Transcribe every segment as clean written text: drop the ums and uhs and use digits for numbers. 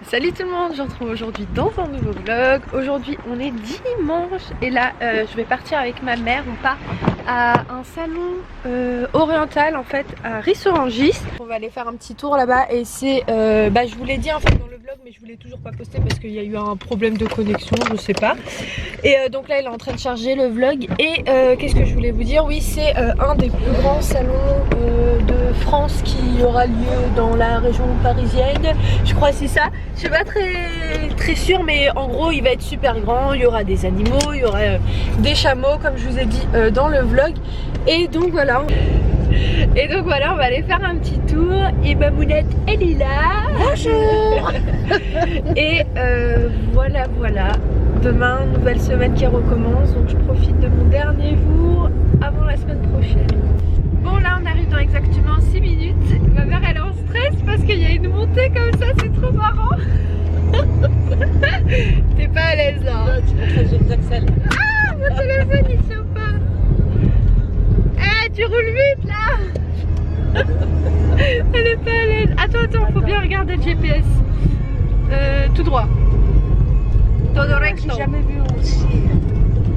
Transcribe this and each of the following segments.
Salut tout le monde, je retrouve aujourd'hui dans un nouveau vlog. Aujourd'hui on est dimanche et là je vais partir avec ma mère. On part à un salon oriental en fait à Ris-Orangis. On va aller faire un petit tour là-bas et c'est je vous l'ai dit en fait dans le vlog mais je voulais toujours pas poster parce qu'il y a eu un problème de connexion, je sais pas. Et donc là il est en train de charger le vlog et qu'est-ce que je voulais vous dire? Oui, c'est un des plus grands salons de France qui aura lieu dans la région parisienne. Je crois que c'est ça. Je suis pas très sûre mais en gros il va être super grand. Il y aura des animaux, il y aura des chameaux comme je vous ai dit dans le vlog. Et donc voilà. On va aller faire un petit tour. Et Mamounette elle est là. Bonjour. Et voilà. Demain, nouvelle semaine qui recommence. Donc je profite de mon dernier jour avant la semaine prochaine. Bon là on arrive dans exactement 6 minutes. Ma mère elle est en stress parce qu'il y a une montée comme ça, c'est trop marrant. T'es pas à l'aise là. Ah mon téléphone il tient pas. Eh tu roules vite là. Elle est pas à l'aise. Attends, faut bien regarder le GPS. Tout droit. J'ai jamais vu aussi.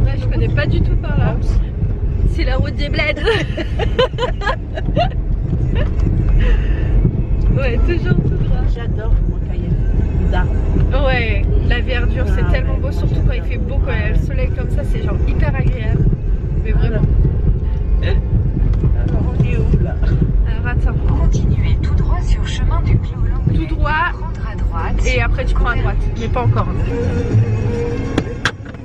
Ouais, je connais pas du tout par là. C'est la route des bleds. Ouais, toujours tout droit. J'adore moi quand il y a des arbres. Ouais, la verdure c'est tellement beau, surtout quand il fait beau, quand il y a le soleil comme ça, c'est genre hyper agréable. Mais vraiment. Alors on est où là? Alors attends. Continuez tout droit sur chemin du Clos Langlais. Tout droit. Prendre à droite. Et après tu prends à droite, mais pas encore.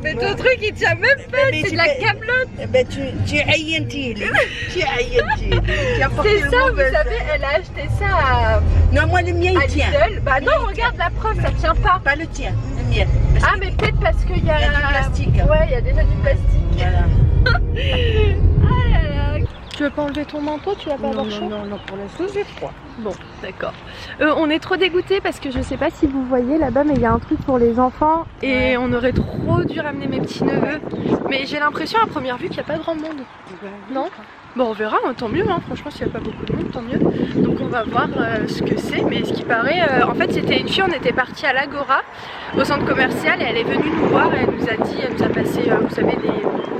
Mais ton truc il tient même pas, c'est de la camelote. Ben tu es aïentil. C'est ça, vous savez, elle a acheté ça à Non, moi le mien il tient. Lidl. Bah non, regarde la preuve, ça tient pas. Pas le tien, le mien. Ah mais peut-être parce qu'il y a... Il y a du plastique. Ouais, il y a déjà du plastique. Voilà. Ah là là. Tu veux pas enlever ton manteau? Tu vas pas avoir chaud? Non, pour l'instant j'ai froid. Bon, d'accord. On est trop dégoûtés parce que je sais pas si vous voyez là-bas, mais il y a un truc pour les enfants et on aurait trop dû ramener mes petits neveux. Mais j'ai l'impression à première vue qu'il n'y a pas grand monde. Non? Bon, on verra, hein, tant mieux, hein. Franchement, s'il n'y a pas beaucoup de monde, tant mieux. Donc on va voir ce que c'est, mais ce qui paraît, en fait c'était une fille, on était parti à l'Agora, au centre commercial, et elle est venue nous voir, et elle nous a dit, elle nous a passé, vous savez,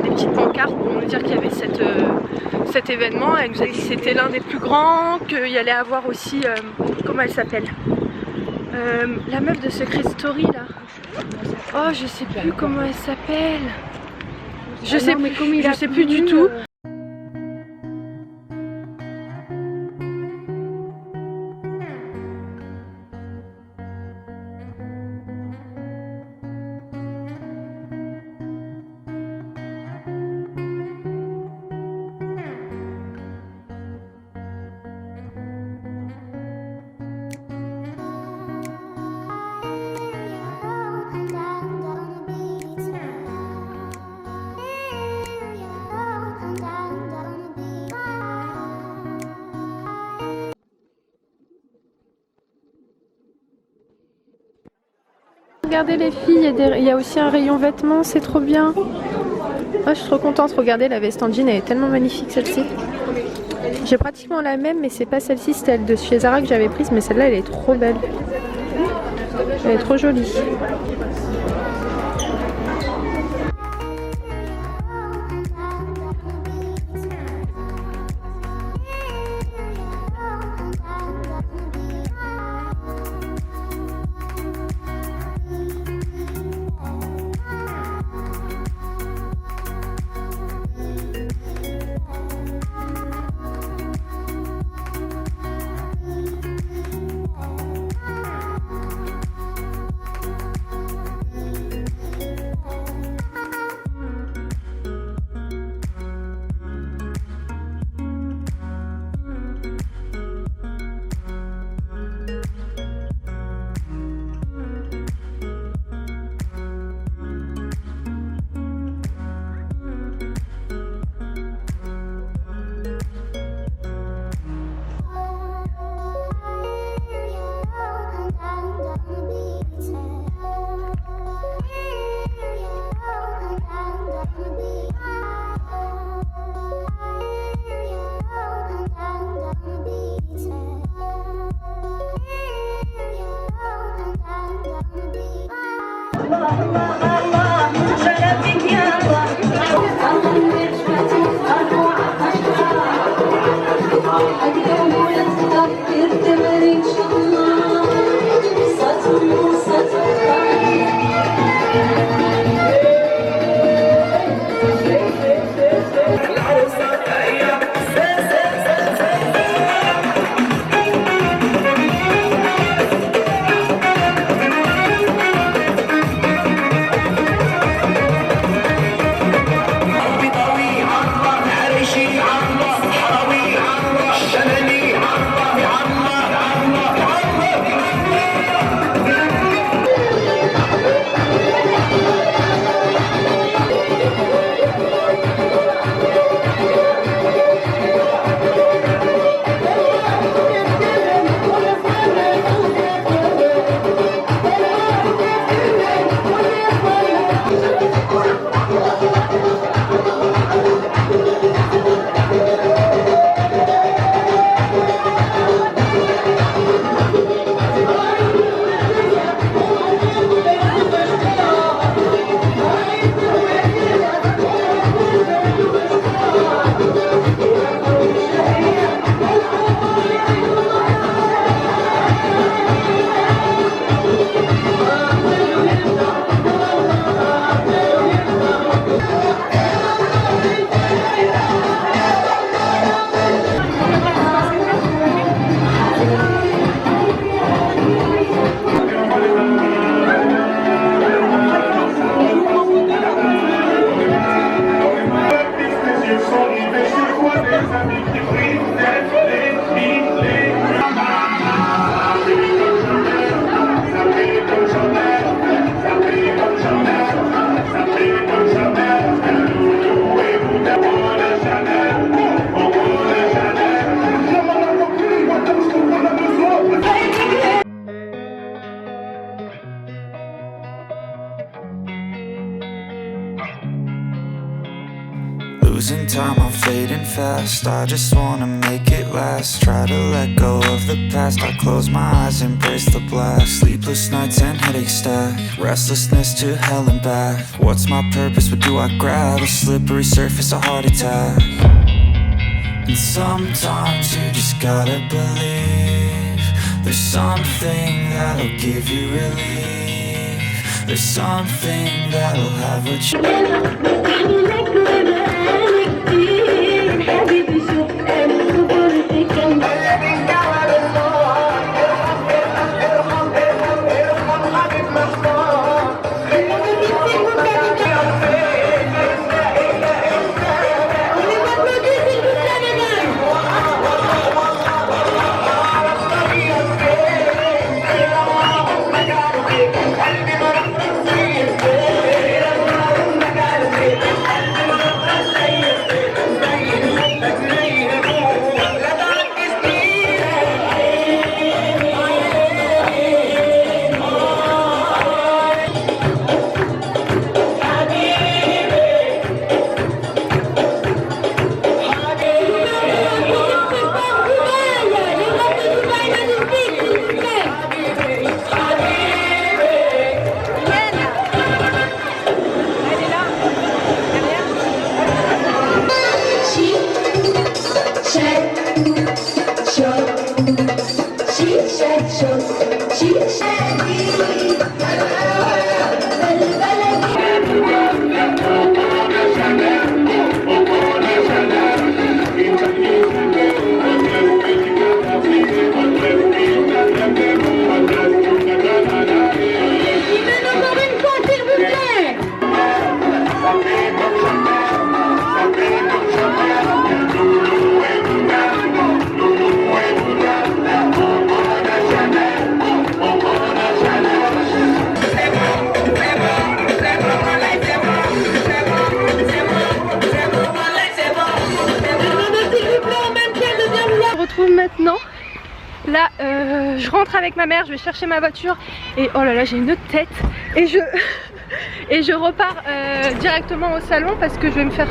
des petites pancartes pour nous dire qu'il y avait cet événement. Elle nous a dit que c'était l'un des plus grands, qu'il y allait avoir aussi, comment elle s'appelle, la meuf de Secret Story là. Oh, je sais plus comment elle s'appelle. Je sais plus du tout. Regardez les filles, il y a aussi un rayon vêtements, c'est trop bien. Oh, je suis trop contente, regardez la veste en jean, elle est tellement magnifique celle-ci. J'ai pratiquement la même mais c'est pas celle-ci, c'était elle de chez Zara que j'avais prise, mais celle-là elle est trop belle. Elle est trop jolie. Losing time, I'm fading fast. I just wanna make it last. Try to let go of the past. I close my eyes, embrace the blast. Sleepless nights and headaches stack. Restlessness to hell and back. What's my purpose? What do I grab? A slippery surface, a heart attack. And sometimes you just gotta believe there's something that'll give you relief. There's something that'll have what you maintenant. Là je rentre avec ma mère, je vais chercher ma voiture et oh là là j'ai une tête et je repars directement au salon parce que je vais me faire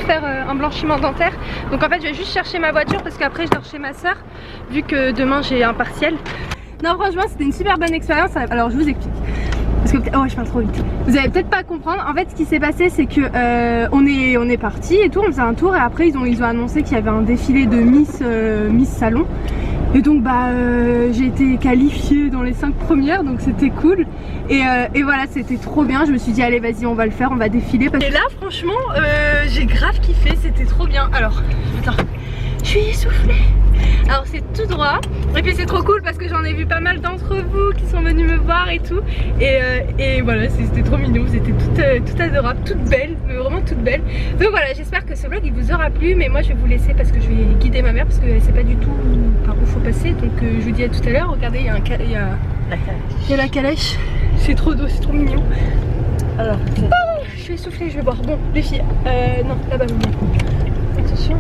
un blanchiment dentaire. Donc en fait je vais juste chercher ma voiture parce qu'après je dors chez ma soeur vu que demain j'ai un partiel. Non franchement c'était une super bonne expérience. Alors je vous explique. parce que oh, je parle trop vite. Vous allez peut-être pas comprendre. En fait, ce qui s'est passé, c'est que on est parti et tout, on faisait un tour et après ils ont annoncé qu'il y avait un défilé de Miss Salon. Et donc j'ai été qualifiée dans les 5 premières, donc c'était cool. Et voilà, c'était trop bien. Je me suis dit allez vas-y, on va le faire, on va défiler. Et là franchement j'ai grave kiffé, c'était trop bien. Alors attends, je suis essoufflée. Alors c'est tout droit et puis c'est trop cool parce que j'en ai vu pas mal d'entre vous qui sont venus me voir et tout. Et voilà, c'était trop mignon, vous étiez toutes adorables, toutes belles, vraiment toutes belles. Donc voilà, j'espère que ce vlog il vous aura plu. Mais moi je vais vous laisser parce que je vais guider ma mère parce qu'elle sait pas du tout par où faut passer. Donc je vous dis à tout à l'heure. Regardez, il y a la calèche. C'est trop doux, c'est trop mignon. Alors je suis essoufflée, je vais boire. Bon les filles, non là-bas vous venez. Attention.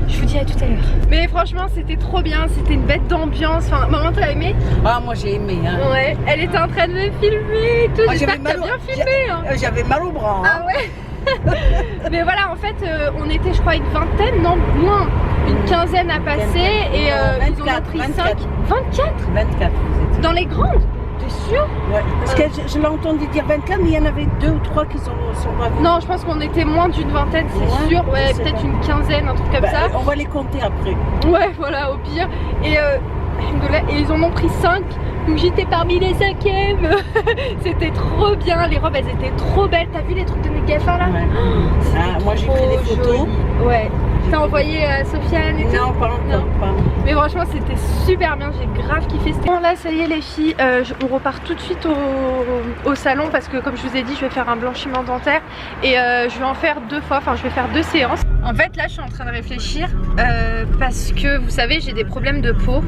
Je vous dis à tout à l'heure. Mais franchement c'était trop bien, c'était une bête d'ambiance. Enfin, maman t'as aimé? Ah moi j'ai aimé hein. Ouais, elle était en train de me filmer et tout. J'espère que t'as bien filmé hein. J'avais mal au bras hein. Ah ouais. Mais voilà, en fait on était je crois une vingtaine, non moins, une quinzaine à passer. Et ils ont pris 5. 24 vous étiez. dans les grandes. T'es sûr? Ouais, parce que je l'ai entendu dire 24, mais il y en avait 2 ou 3 qui sont pas venus. Non, je pense qu'on était moins d'une vingtaine, c'est sûr. Ouais, peut-être une quinzaine, un truc comme ça. On va les compter après. Ouais, voilà, au pire. Et ils en ont pris 5. Donc j'étais parmi les 5e. C'était trop bien. Les robes, elles étaient trop belles. T'as vu les trucs de mes gaffins là? Ouais. Moi j'ai pris des photos. Joli. Ouais. T'as envoyé à Sofiane et tout? Non, pas encore. Mais franchement c'était super bien, j'ai grave kiffé. Bon là ça y est les filles, on repart tout de suite au salon parce que comme je vous ai dit je vais faire un blanchiment dentaire. Et je vais en faire 2 fois, enfin je vais faire 2 séances. En fait là je suis en train de réfléchir parce que vous savez j'ai des problèmes de peau.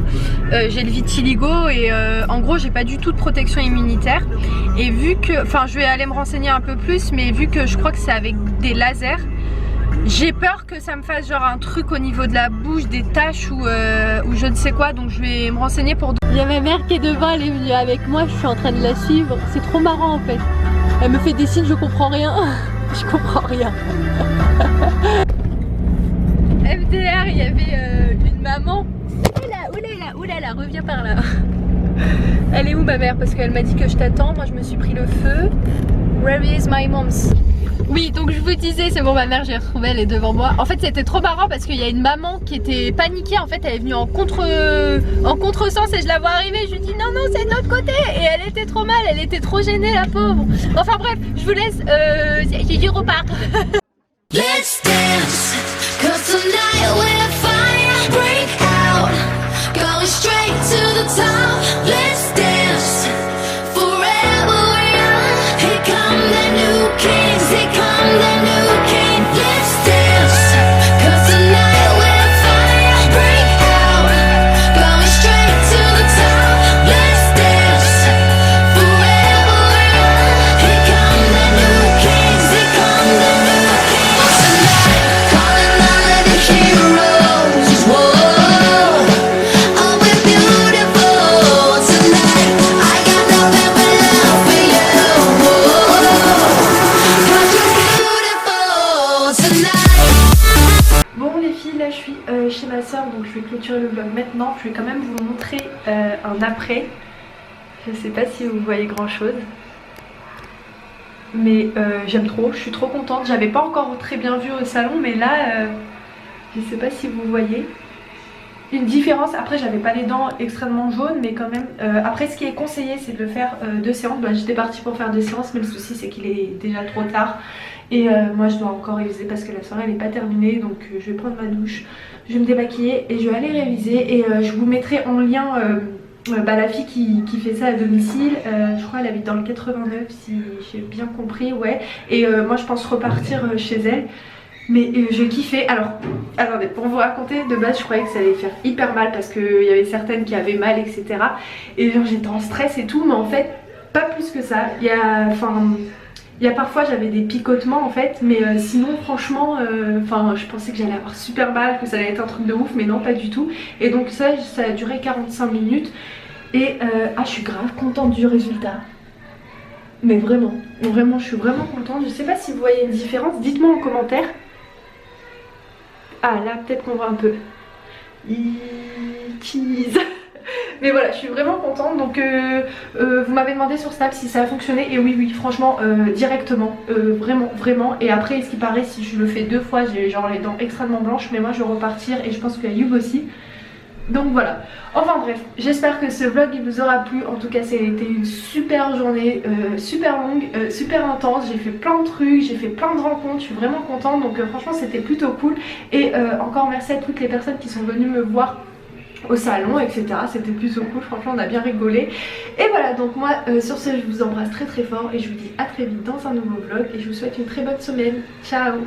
J'ai le vitiligo et en gros j'ai pas du tout de protection immunitaire. Et vu que, enfin je vais aller me renseigner un peu plus, mais vu que je crois que c'est avec des lasers, j'ai peur que ça me fasse genre un truc au niveau de la bouche, des taches ou je ne sais quoi. Donc je vais me renseigner pour... Il y a ma mère qui est devant, elle est venue avec moi, je suis en train de la suivre. C'est trop marrant en fait. Elle me fait des signes, je comprends rien. Je comprends rien. FDR, il y avait une maman. Oulala, reviens par là. Elle est où ma mère? Parce qu'elle m'a dit que je t'attends, moi je me suis pris le feu. Where is my mom's? Oui, donc je vous disais, c'est bon, ma mère j'ai retrouvé, elle est devant moi. En fait c'était trop marrant parce qu'il y a une maman qui était paniquée, en fait elle est venue en contresens et je la vois arriver, je lui dis non c'est de l'autre côté et elle était trop mal, elle était trop gênée la pauvre. Enfin bref, je vous laisse, je repars. Let's dance, 'cause tonight when fire break out, going straight to the top. Let's dance, forever young. Here come the new kings, here come the new king. Let's dance, 'cause tonight when fire break out, going straight to the top. Let's dance, forever young. Here come the new kings, here come the new kings. Tonight, calling all of the heroes. Whoa, oh we're beautiful tonight. I got nothing but love for you. Whoa, 'cause you're beautiful tonight. Bon les filles, là je suis chez ma soeur, donc je vais clôturer le vlog maintenant. Je vais quand même vous montrer un après. Je sais pas si vous voyez grand chose, mais j'aime trop, je suis trop contente. J'avais pas encore très bien vu au salon, mais là je sais pas si vous voyez une différence. Après j'avais pas les dents extrêmement jaunes, mais quand même après ce qui est conseillé c'est de le faire 2 séances. Bah, j'étais partie pour faire 2 séances, mais le souci c'est qu'il est déjà trop tard. Et moi je dois encore réviser parce que la soirée elle n'est pas terminée. Donc je vais prendre ma douche, je vais me démaquiller et je vais aller réviser. Et je vous mettrai en lien la fille qui fait ça à domicile. Je crois elle habite dans le 89 si j'ai bien compris, ouais. Et moi je pense repartir chez elle. Mais je kiffais. Alors attendez, pour vous raconter, de base je croyais que ça allait faire hyper mal parce qu'il y avait certaines qui avaient mal, etc. Et genre j'étais en stress et tout, mais en fait pas plus que ça. Il y a parfois j'avais des picotements en fait, mais sinon franchement je pensais que j'allais avoir super mal, que ça allait être un truc de ouf, mais non pas du tout. Et donc ça a duré 45 minutes. Et je suis grave contente du résultat. Mais vraiment je suis vraiment contente. Je sais pas si vous voyez une différence, dites-moi en commentaire. Ah là peut-être qu'on voit un peu. Cheese. Mais voilà, je suis vraiment contente. Donc vous m'avez demandé sur Snap si ça a fonctionné. Et oui, franchement, directement. Vraiment. Et après, ce qui paraît, si je le fais 2 fois, j'ai genre les dents extrêmement blanches. Mais moi, je vais repartir et je pense que Youb aussi. Donc voilà, enfin bref, j'espère que ce vlog il vous aura plu. En tout cas, ça a été une super journée, super longue, super intense. J'ai fait plein de trucs, j'ai fait plein de rencontres, je suis vraiment contente. Donc franchement, c'était plutôt cool. Et encore merci à toutes les personnes qui sont venues me voir au salon, etc. C'était plutôt cool, franchement on a bien rigolé. Et voilà, donc moi sur ce, je vous embrasse très fort et je vous dis à très vite dans un nouveau vlog et je vous souhaite une très bonne semaine. Ciao.